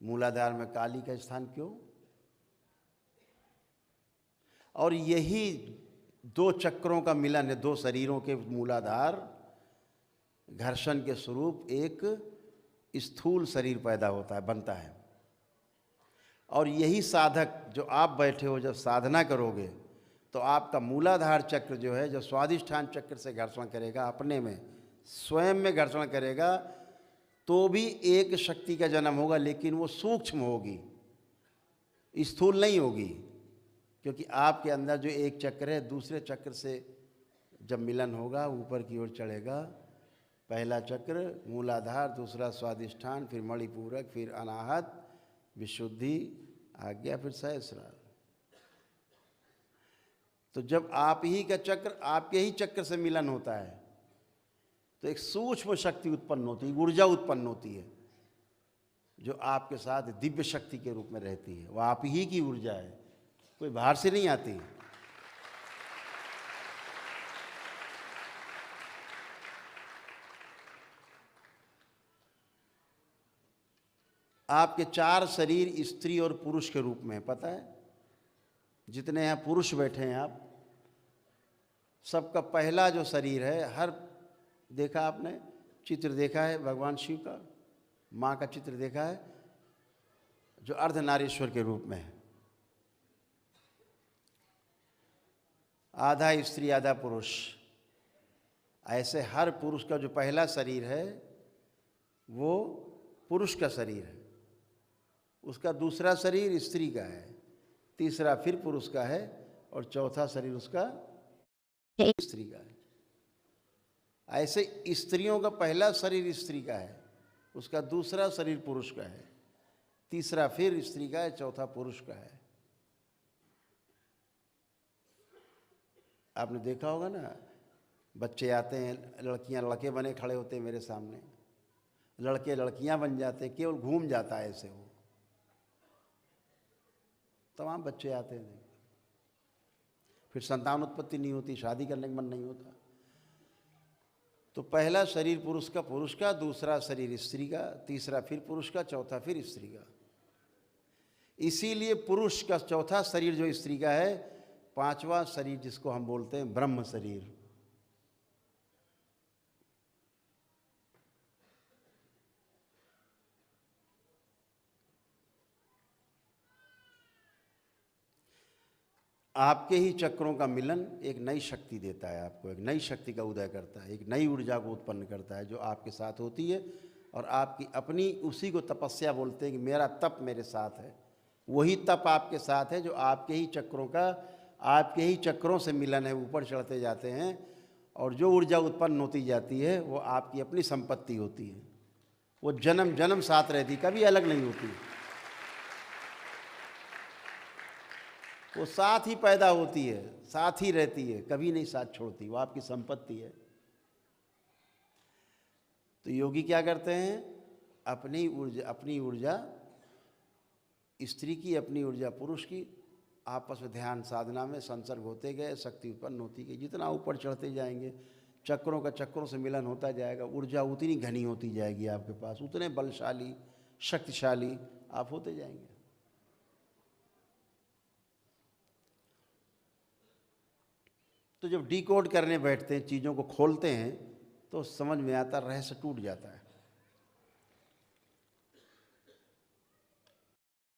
मूलाधार में काली का स्थान क्यों? और यही दो चक्रों का मिलन है, दो शरीरों के मूलाधार घर्षण के स्वरूप एक स्थूल शरीर पैदा होता है, बनता है। और यही साधक जो आप बैठे हो, जब साधना करोगे तो आपका मूलाधार चक्र जो है, जो स्वाधिष्ठान चक्र से घर्षण करेगा, अपने में स्वयं में घर्षण करेगा, तो भी एक शक्ति का जन्म होगा, लेकिन वो सूक्ष्म होगी, स्थूल नहीं होगी। क्योंकि आपके अंदर जो एक चक्र है, दूसरे चक्र से जब मिलन होगा ऊपर की ओर चढ़ेगा। पहला चक्र मूलाधार, दूसरा स्वाधिष्ठान, फिर मणिपूरक, फिर अनाहत, विशुद्धि, आज्ञा, फिर सहस्रार। तो जब आप ही का चक्र, आपके ही चक्र से मिलन होता है तो एक सूक्ष्म शक्ति उत्पन्न होती है, ऊर्जा उत्पन्न होती है, जो आपके साथ दिव्य शक्ति के रूप में रहती है। वह आप ही की ऊर्जा है, कोई बाहर से नहीं आती। आपके चार शरीर स्त्री और पुरुष के रूप में, पता है? जितने यहाँ पुरुष बैठे हैं आप सबका पहला जो शरीर है, हर देखा आपने चित्र देखा है भगवान शिव का, माँ का चित्र देखा है, जो अर्धनारीश्वर के रूप में है, आधा स्त्री आधा पुरुष। ऐसे हर पुरुष का जो पहला शरीर है वो पुरुष का शरीर है, उसका दूसरा शरीर स्त्री का है, तीसरा फिर पुरुष का है, और चौथा शरीर उसका स्त्री का है। ऐसे स्त्रियों का पहला शरीर स्त्री का है, उसका दूसरा शरीर पुरुष का है, तीसरा फिर स्त्री का है, चौथा पुरुष का है। आपने देखा होगा ना, बच्चे आते हैं, लड़कियां लड़के बने खड़े होते हैं मेरे सामने, लड़के लड़कियां बन जाते हैं, केवल घूम जाता है ऐसे, वो तमाम बच्चे आते हैं, फिर संतान उत्पत्ति नहीं होती, शादी करने का मन नहीं होता। तो पहला शरीर पुरुष का, दूसरा शरीर स्त्री का, तीसरा फिर पुरुष का, चौथा फिर स्त्री का। इसीलिए पुरुष का चौथा शरीर जो स्त्री का है, पांचवा शरीर जिसको हम बोलते हैं ब्रह्म शरीर। आपके ही चक्रों का मिलन एक नई शक्ति देता है आपको, एक नई शक्ति का उदय करता है, एक नई ऊर्जा को उत्पन्न करता है, जो आपके साथ होती है। और आपकी अपनी, उसी को तपस्या बोलते हैं कि मेरा तप मेरे साथ है। वही तप आपके साथ है जो आपके ही चक्रों का, आपके ही चक्रों से मिलन है, ऊपर चढ़ते जाते हैं। और जो ऊर्जा उत्पन्न होती जाती है वो आपकी अपनी संपत्ति होती है, वो जन्म जन्म साथ रहती, कभी अलग नहीं होती। वो साथ ही पैदा होती है, साथ ही रहती है, कभी नहीं साथ छोड़ती, वो आपकी संपत्ति है। तो योगी क्या करते हैं, अपनी ऊर्जा स्त्री की, अपनी ऊर्जा पुरुष की, आपस में ध्यान साधना में संसर्ग होते गए, शक्ति उत्पन्न होती गई। जितना ऊपर चढ़ते जाएंगे, चक्रों का चक्रों से मिलन होता जाएगा, ऊर्जा उतनी घनी होती जाएगी आपके पास, उतने बलशाली शक्तिशाली आप होते जाएंगे। तो जब डिकोड करने बैठते हैं, चीज़ों को खोलते हैं, तो समझ में आता, रहस्य टूट जाता है।